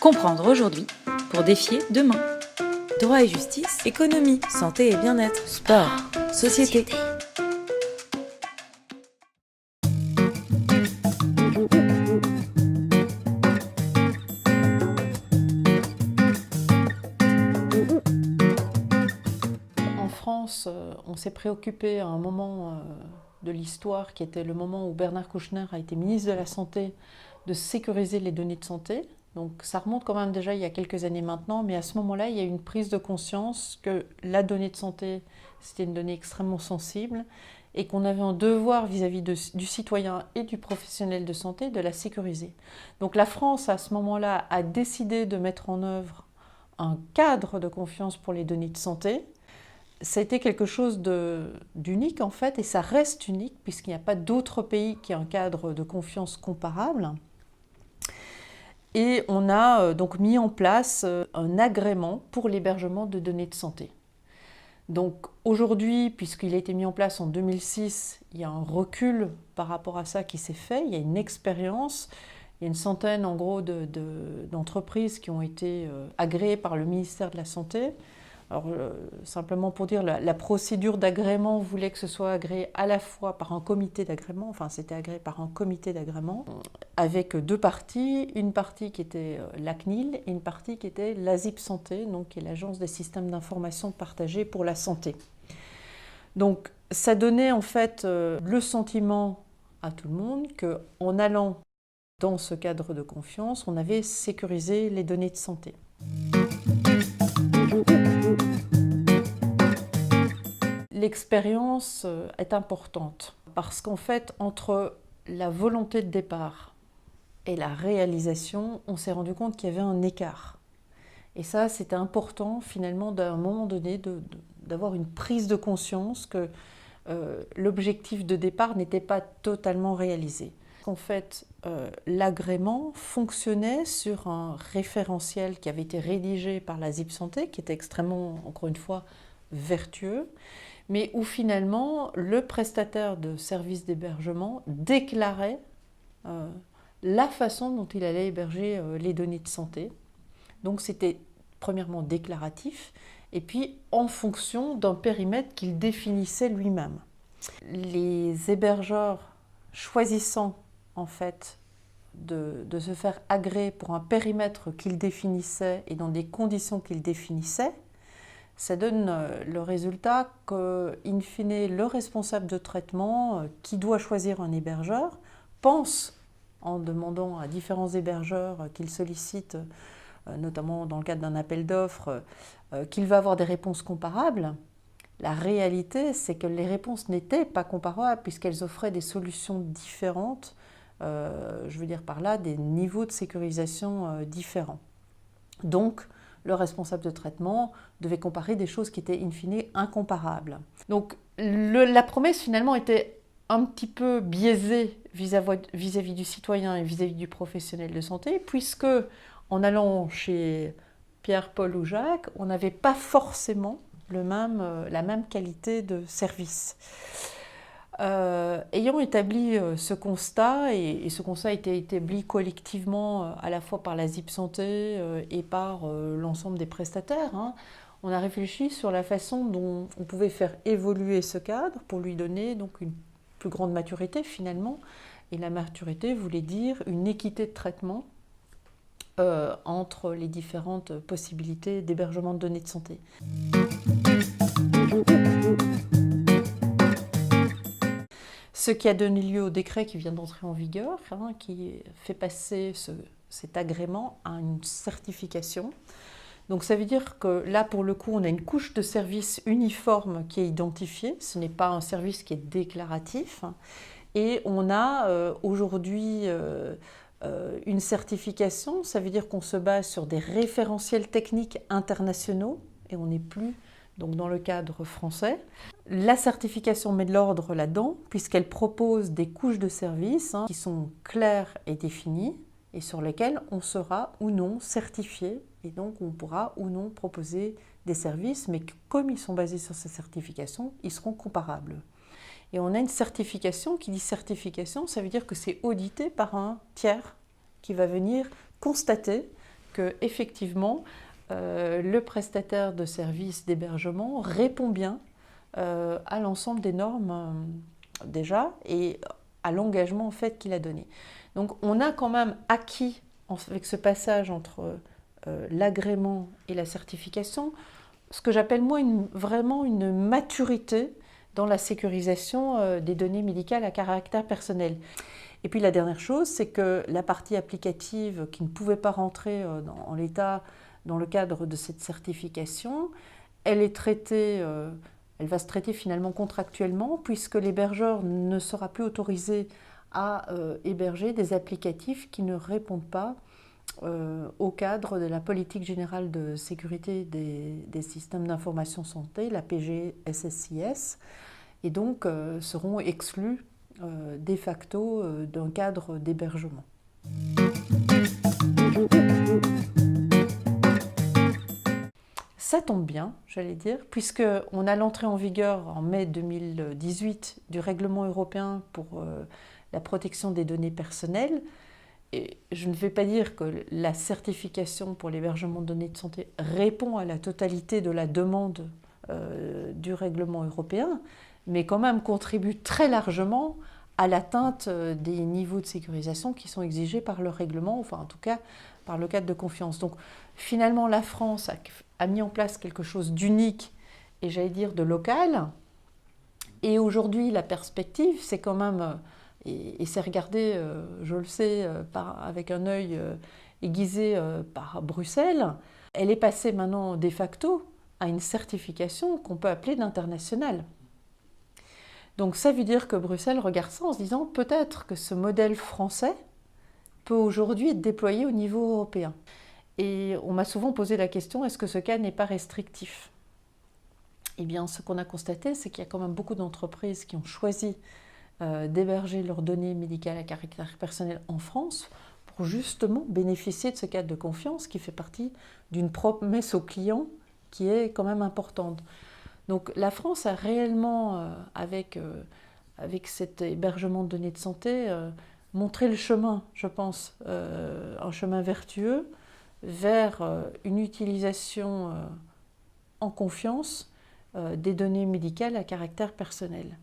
Comprendre aujourd'hui pour défier demain. Droit et justice, économie, santé et bien-être, sport, société. En France, on s'est préoccupé à un moment de l'histoire qui était le moment où Bernard Kouchner a été ministre de la Santé, de sécuriser les données de santé. Donc ça remonte quand même déjà il y a quelques années maintenant, mais à ce moment-là, il y a eu une prise de conscience que la donnée de santé, c'était une donnée extrêmement sensible et qu'on avait un devoir vis-à-vis du citoyen et du professionnel de santé de la sécuriser. Donc la France, à ce moment-là, a décidé de mettre en œuvre un cadre de confiance pour les données de santé. Ça a été quelque chose d'unique en fait, et ça reste unique puisqu'il n'y a pas d'autre pays qui a un cadre de confiance comparable. Et on a donc mis en place un agrément pour l'hébergement de données de santé. Donc aujourd'hui, puisqu'il a été mis en place en 2006, il y a un recul par rapport à ça qui s'est fait, il y a une expérience, il y a une centaine en gros d'entreprises qui ont été agréées par le ministère de la Santé. Alors, simplement pour dire, la procédure d'agrément voulait que ce soit agréé à la fois par un comité d'agrément, enfin c'était agréé par un comité d'agrément, avec deux parties, une partie qui était la CNIL et une partie qui était l'ASIP Santé, donc qui est l'Agence des systèmes d'information partagés pour la santé. Donc ça donnait en fait le sentiment à tout le monde qu'en allant dans ce cadre de confiance, on avait sécurisé les données de santé. L'expérience est importante parce qu'en fait, entre la volonté de départ et la réalisation, on s'est rendu compte qu'il y avait un écart. Et ça, c'était important finalement d'un moment donné d'avoir une prise de conscience que l'objectif de départ n'était pas totalement réalisé. En fait, l'agrément fonctionnait sur un référentiel qui avait été rédigé par la ZIP Santé, qui était extrêmement, encore une fois, vertueux, mais où finalement le prestataire de services d'hébergement déclarait la façon dont il allait héberger les données de santé. Donc c'était premièrement déclaratif, et puis en fonction d'un périmètre qu'il définissait lui-même. Les hébergeurs choisissant en fait de se faire agréer pour un périmètre qu'ils définissaient et dans des conditions qu'ils définissaient, ça donne le résultat qu'in fine, le responsable de traitement qui doit choisir un hébergeur pense, en demandant à différents hébergeurs qu'il sollicite, notamment dans le cadre d'un appel d'offres, qu'il va avoir des réponses comparables. La réalité, c'est que les réponses n'étaient pas comparables puisqu'elles offraient des solutions différentes, je veux dire par là des niveaux de sécurisation différents. Donc, le responsable de traitement devait comparer des choses qui étaient in fine incomparables. Donc la promesse finalement était un petit peu biaisée vis-à-vis du citoyen et vis-à-vis du professionnel de santé, puisque en allant chez Pierre, Paul ou Jacques, on n'avait pas forcément la même qualité de service. Ayant établi ce constat, et ce constat a été établi collectivement à la fois par la ZIP Santé et par l'ensemble des prestataires, on a réfléchi sur la façon dont on pouvait faire évoluer ce cadre pour lui donner donc une plus grande maturité finalement. Et la maturité voulait dire une équité de traitement entre les différentes possibilités d'hébergement de données de santé. Ce qui a donné lieu au décret qui vient d'entrer en vigueur, qui fait passer cet agrément à une certification. Donc ça veut dire que là, pour le coup, on a une couche de service uniforme qui est identifiée. Ce n'est pas un service qui est déclaratif. Et on a aujourd'hui une certification. Ça veut dire qu'on se base sur des référentiels techniques internationaux et on n'est plus donc dans le cadre français. La certification met de l'ordre là-dedans, puisqu'elle propose des couches de services qui sont claires et définies, et sur lesquelles on sera ou non certifié, et donc on pourra ou non proposer des services, mais comme ils sont basés sur ces certifications, ils seront comparables. Et on a une certification, qui dit certification, ça veut dire que c'est audité par un tiers qui va venir constater que effectivement le prestataire de services d'hébergement répond bien à l'ensemble des normes déjà et à l'engagement en fait qu'il a donné. Donc on a quand même acquis avec ce passage entre l'agrément et la certification ce que j'appelle moi vraiment une maturité dans la sécurisation des données médicales à caractère personnel. Et puis la dernière chose, c'est que la partie applicative qui ne pouvait pas rentrer en l'état dans le cadre de cette certification, elle est traitée, elle va se traiter finalement contractuellement puisque l'hébergeur ne sera plus autorisé à héberger des applicatifs qui ne répondent pas au cadre de la politique générale de sécurité des systèmes d'information santé, la PGSSIS, et donc seront exclus de facto d'un cadre d'hébergement. Ça tombe bien, j'allais dire, puisqu'on a l'entrée en vigueur en mai 2018 du règlement européen pour la protection des données personnelles. Et je ne vais pas dire que la certification pour l'hébergement de données de santé répond à la totalité de la demande du règlement européen, mais quand même contribue très largement à l'atteinte des niveaux de sécurisation qui sont exigés par le règlement, enfin en tout cas par le cadre de confiance. Donc finalement la France a mis en place quelque chose d'unique et j'allais dire de local, et aujourd'hui la perspective c'est quand même... Et c'est regardé, je le sais, avec un œil aiguisé par Bruxelles. Elle est passée maintenant de facto à une certification qu'on peut appeler d'international. Donc ça veut dire que Bruxelles regarde ça en se disant peut-être que ce modèle français peut aujourd'hui être déployé au niveau européen. Et on m'a souvent posé la question, est-ce que ce cas n'est pas restrictif ? Eh bien, ce qu'on a constaté, c'est qu'il y a quand même beaucoup d'entreprises qui ont choisi d'héberger leurs données médicales à caractère personnel en France pour justement bénéficier de ce cadre de confiance qui fait partie d'une promesse au client qui est quand même importante. Donc la France a réellement, avec cet hébergement de données de santé, montré le chemin, je pense, un chemin vertueux vers une utilisation en confiance des données médicales à caractère personnel.